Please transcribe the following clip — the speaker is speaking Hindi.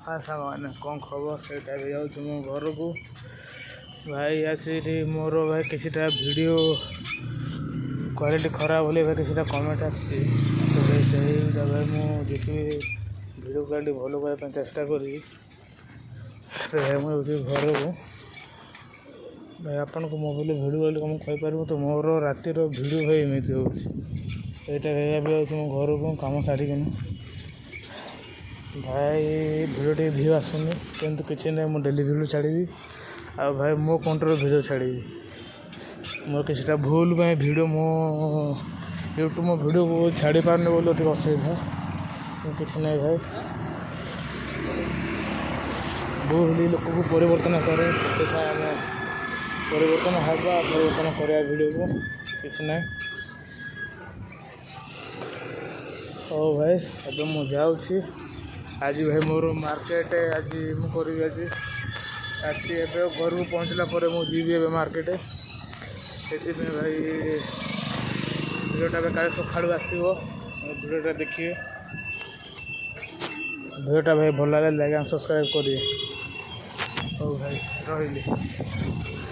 हाँ सामान कौन खबर से जाऊँ मो घर को भाई आसी मोर भाई किसीटा वीडियो क्वालिटी खराब होले भाई किसीटा कमेंट आसी भाई मुझे वीडियो क्वालिटी भल करने चेष्टा करी मुझे घर को भाई आपन को मोबाइल वीडियो क्वालिटी कम कहीपर तो मोर रातिर वीडियो भाई एमती होटा भी मो घर को कम साड़ी भाई वीडियो टे व्यू आसुनी किंतु किसी ना मुझे डेली वीडियो छाड़ी आ भाई मो कंट्रोल वीडियो छाड़ी मोर किसी भूल वीडियो मो यूट्यूब मो वीडियो को छाड़ी पारने बोलो टे असुविधा किसी ना भाई भूल लोक को परिवर्तन करे आम परिवर्तन हवा परिवर्तन करा वीडियो को किसी ना ओ भाई अब मु जाऊँगी आज भाई मोर मार्केट आज मुझे आज घर को पहुँचला मुझे जी मार्केट से भाई वीडियोटा काले सका आसो वीडियोटा देखिए वीडियोटा भाई भल लगे लाइक सब्सक्राइब करिए। ओ भाई रही।